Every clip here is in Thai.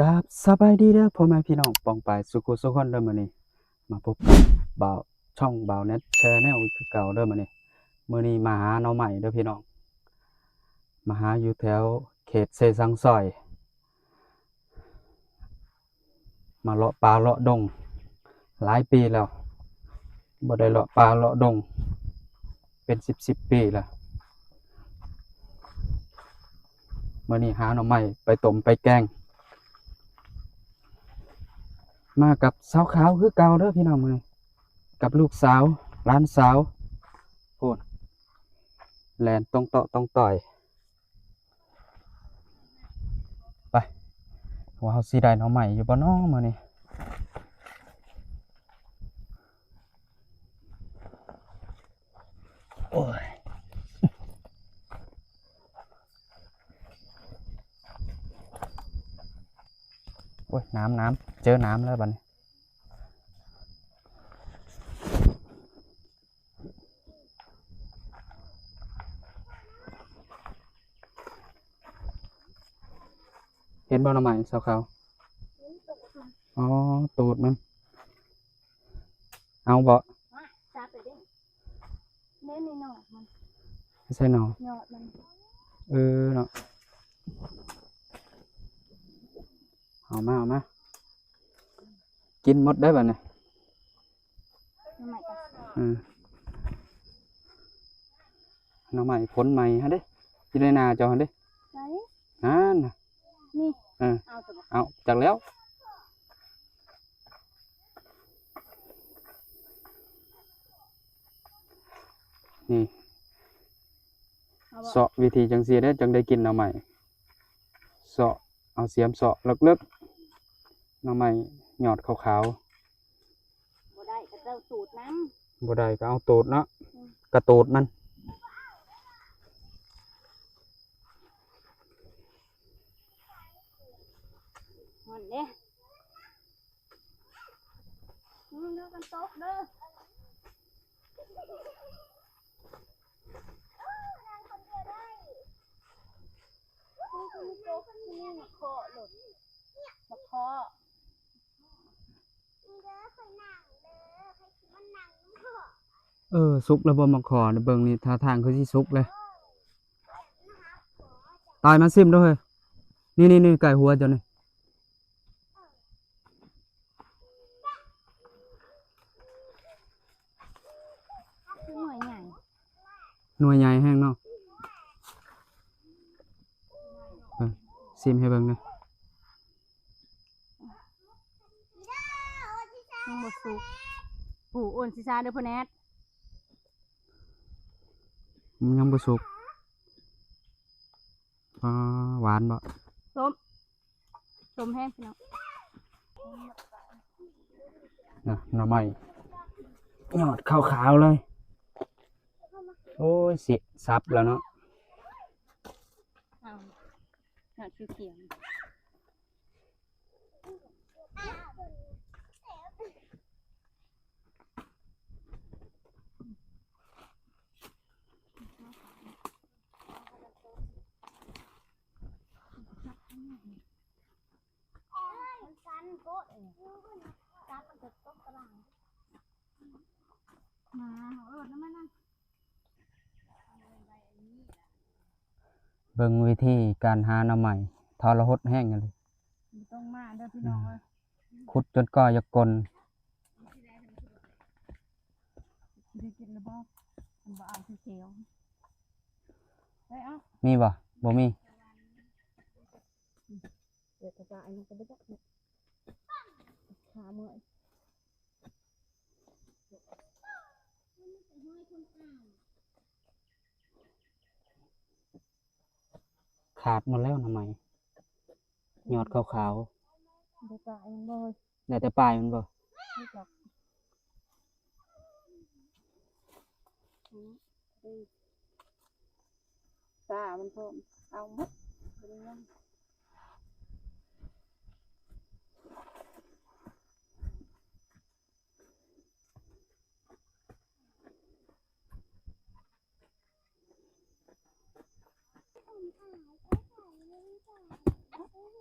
กับสบายดีเด้อพ่อแม่พี่น้องปองปายสุขุสุขคนเด้อมื้อนี้มาพบกับบ่าวช่องบ่าวเน็ตแชนแนลคือเก่าเด้อมื้อนี้มาหาหน่อใหม่เด้อพี่น้องมาหาอยู่แถวเขตเซซังซอยมาเลาะป่าเลาะดงหลายปีแล้วบ่ได้เลาะป่าเลาะดงเป็น10ปีแล้วมื้อนี้หาหน่อใหม่ไปต้มไปแกงมากับสาวขาวคือเก่าเด้อพี่น้องมื้อนี้กับลูกสาวหลานสาวพูนแล่นตรงเตาะตรงต่อยไปว่าเฮาสิได้หน่อใหม่อยู่บ่น้อมื้อนี้โอ้ยโอ้ยน้ำเจอน้ำแล้วบัดนี้เห็นบ่หน่อใหม่สาวขาวอ๋อตูดมันเอาบ่จับไปเด้เน้นในหนอดมันไม่ใช่หนอหนอดมันเนาะเอามากินหมดได้บัดนี้ทำไมกันอืมหน่อใหม่ผลใหม่ฮะเด้อยู่ในนาเจ้าหั่นเด้ไหนนั่นน่ะนี่เออเอาสิบ่เอาจักแล้วนี่เอาบ่ เสาะวิธีจังซี่เด้อจังได้กินหน่อใหม่เสาะเอาเสียมเสาะลึกๆหน่อใหม่ยอดขาวบ่ได้ก็เจ้าสูตรน้ๆบ่ได้ก็เอาตูดเนาะกระตูดมันำมันเด้มึงเด้อกันตกเด้อนี่คือมีโต๊ะนี่มาเคาะหลุดมาเคาะสุกแล้วบ่มาขอนะเบิ่งนี่ท่าทางคือสิสุกเลยตายมาซิมเด้อเฮ้ยนี่ไก่หัวเจ้านี่คือหน่วยใหญ่ หน่วยใหญ่แห้งเนาะซิมให้เบิ่งหน่อย ยังบ่สุกปู่อ้วนสิซาเด้อพ่อแนท มันยังบ่สุกหวานบ่ส้มส้มแห้งพี่น้อง นะหน่อไม้ยอดขาวๆเลยโอ้ยสิซับแล้วเนาะเอาหน่อยเขียวมาน้ำมันนั่น เบิ่งวิธีการหาหน่อไม้ทรหดแห้งกันเลย ต้องมาเด้อพี่น้องเอ้ย ขุดจนก่อยากล ได้กินแล้วบ่มันบ่เอาเขียวไปเอา มีบ่บ่มี เดี๋ยวจะอันนี้ก็บ่จักขาเมื่อย ขาดหมดแล้วหน่อไม้ยอดขาว เดี๋ยวจะอันนี้บ่ ๆได้แต่ปลายมันบ่ ไม่จับตามันพร้อมเอาหมดบ่ได้ยัง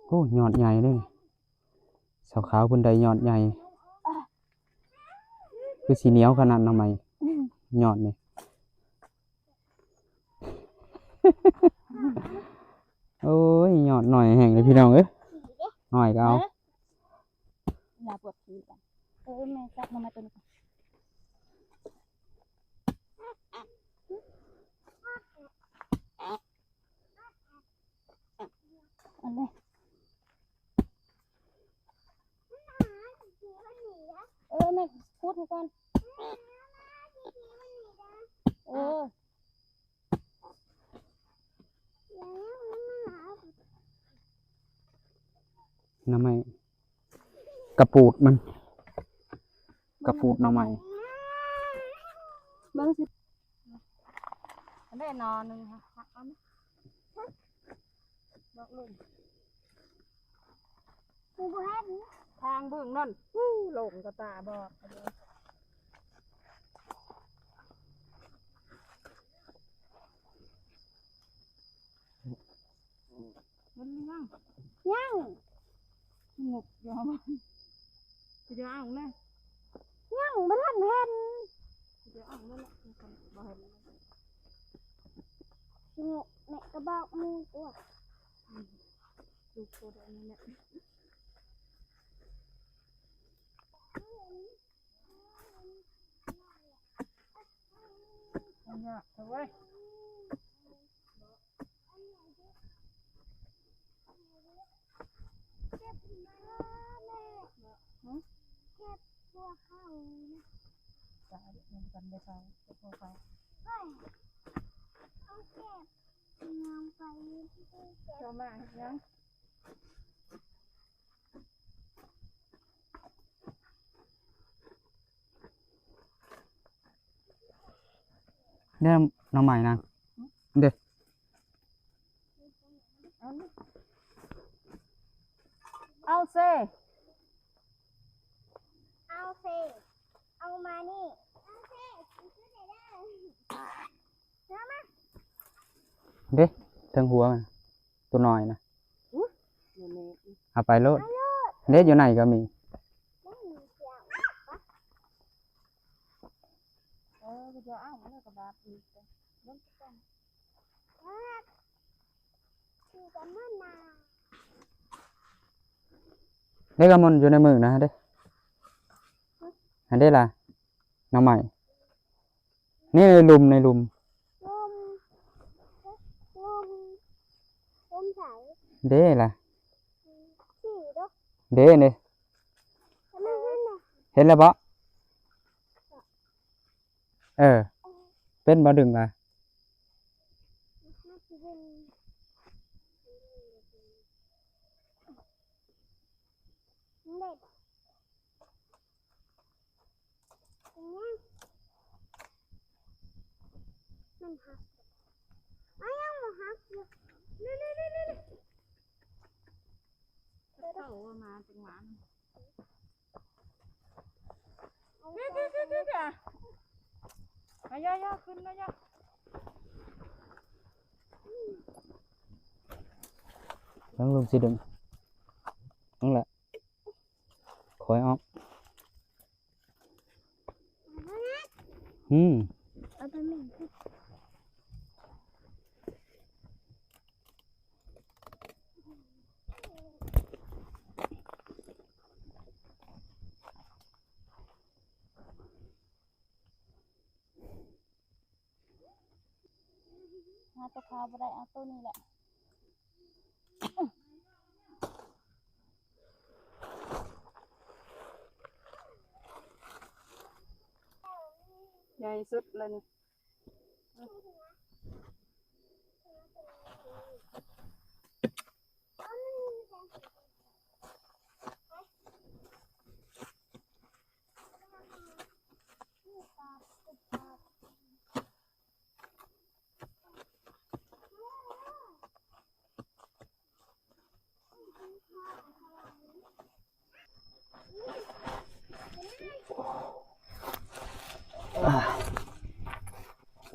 โอ้ยอดใหญ่เลย สาวขาวเพิ่นได้ยอดใหญ่คือสิเหนียวขนาดหน่อไม้ยอดนี่ โอ้ยยอดหน่อยแห้งเลยพี่น้องเอ้ยหน่อยก็เอา ลาปวดทีกันแม่จับมาตัวนี้ก่อนอันนี้แม่พูดให้ก่อน หน่อไม้กระปูดมันกระปูดหน่อไม้ เบิ่งสิอันได้นอนหนึงค่ะหักเอาไหมบอกลุงทางเบิ่งนั่นหลงกระตาบอกมันยังงบยอมจะเดี๋ยวเอาเลยบ่ทันเห็นเดี๋ยวเอาเลยล่ะบ่เห็นแม่ก็บอกมึงตัวดูตัวเดี๋ยวนี้เนี่ยเนี่ยเอาไว้จ่ายเงินกันได้เขาจะพอเขาเจ้ามายังเนี่ยหน่อไม้นางเด้อ เอาเซ เอามานี่ เด้อทั้งหัวมันตัวน้อยนะเอาไปโลดเด้ออยู่ไหนก็มี ก็จะเอาแล้วก็บาดอีกนั่นก็ คือกันนั่นนา เด้อกระมนอยู่ในมือนะเด้ออันเด้อล่ะหน่อไม้นี่ในลุมลมลมใส เด้อล่ะ สี่ดอก เด้อนี่ ทำไมนั่นน่ะ เห็นแล้วบ่เป็นบ่ดึงล่ะ มาสิเห็นเด็ดอย่างเงี้ยมันหักยังบ่หักอยู่นี่เข้ามาจังหวะนี่มาย่าขึ้นมาย่า แล้วลุงสิดึงนั่นแหละคอยออกเอาไปหนึ่งที่ หาตัวขาวบ่ได้เอาตัวนี้แหละใหญ่สุดเลยนี่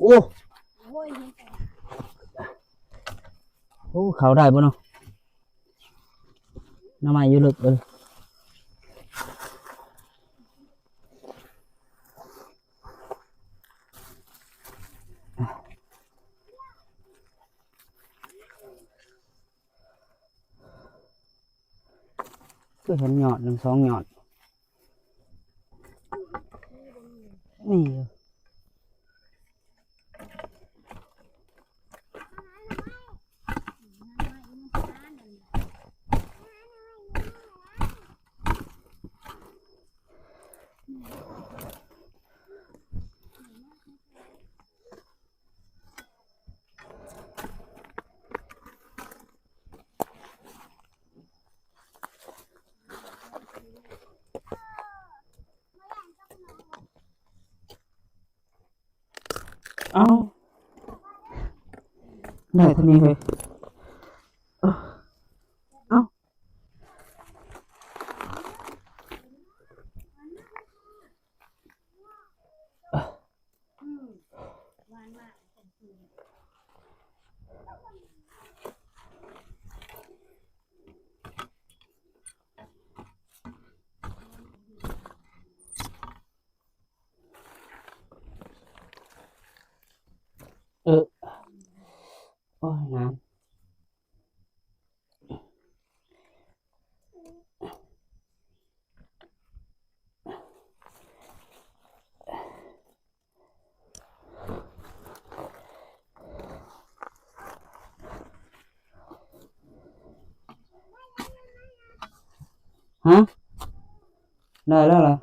โอ้ โอ้ย โอ้เขาได้บ่เนาะหน้ำไม้อยู่ลึกเลย ก็เห็นหยอดหนึ่งสองหยอดนี่ เอาได้เท่านี้เลยเอาโอ้ยน้ำฮะได้แล้วเหรอ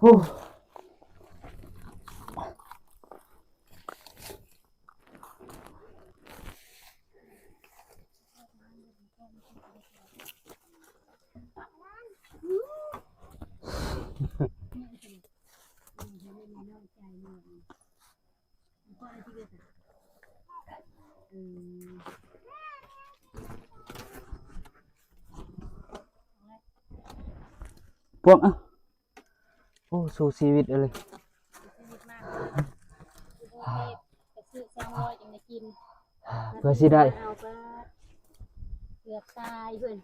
โอ้พวกอ่ะโอ้สู้ชีวิตเลย ซื้อ200จังได้กิน เพื่อสิได้ เอาไปเกือบตายเพิ่น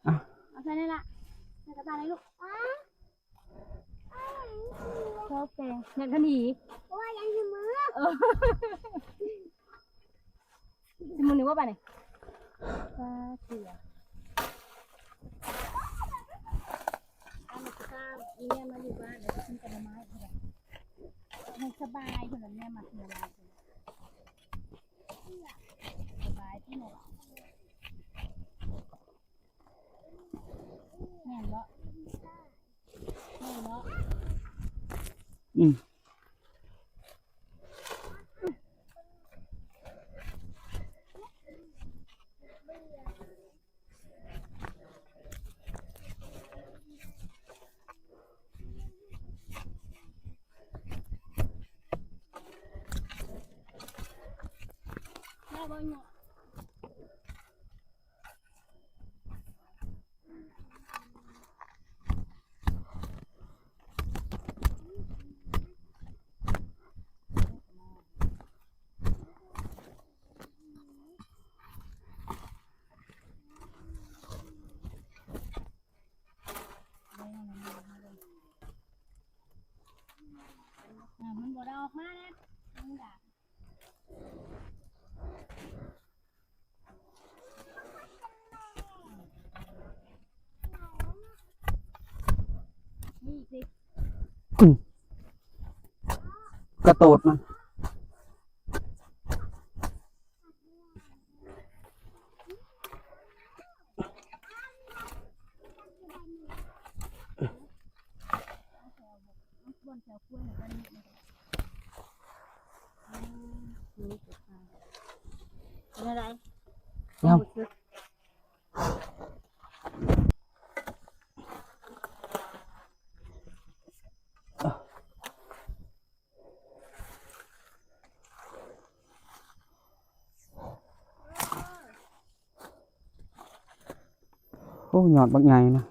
อ่ะ เอาใส่นี่ล่ะใส่กระตาเลยลูกชอบแกงอยากขนี ว่ายังจะมือ สิมึงนึกว่าไปไหนปลาเสืออันนี้ก็อีเนี่ยมาอยู่บ้านเดี๋ยวกินผลไม้เถอะให้สบายคนนั้นแม่มาเสือลายสบายที่ไหนแม่นบ่แม่นบ่ อืมแม่บ่เนาะมันบ่ได้ออกมานะมันด่านี่สิ กระโตดมันเป็นอะไร ยัง โอ้หยอดบักใหญ่นะ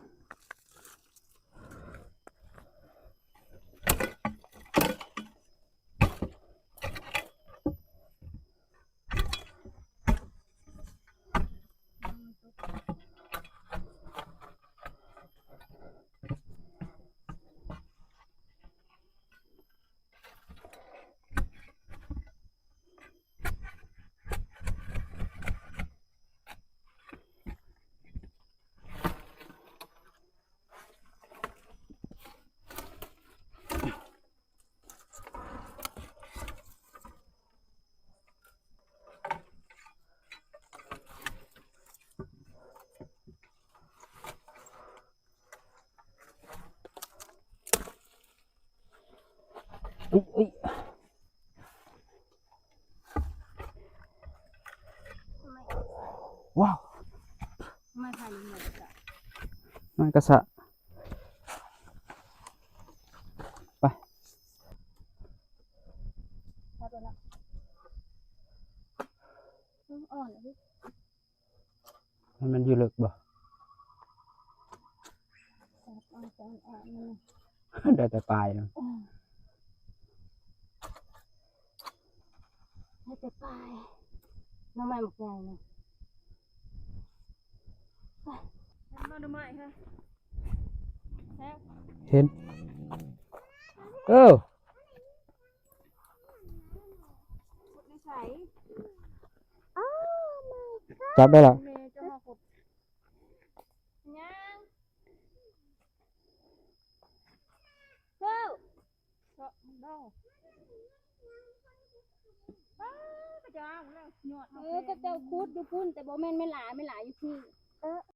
อุ้ยว้าว ไม่ถ่ายลงหมดจ้ะ มันกระสะไป พอตัวละอ่อนเลย มันอยู่ลึกบ่ อ่อนจังอ่อนนี่ ได้แต่ปลายเนาะ ให้แต่ปลายน้ำมันหมกใหญ่เนาะมาดูใหม่ค่ะแล้ว เห็นเออ ขุดในใส จับได้ละ เมย์จะมาขุดยังเจ้าเจ้าดอกก็จะเอาแล้วหยอดก็เจ้าคุดอยู่พุ่นแต่บ่แม่นไม่หลายอยู่ที่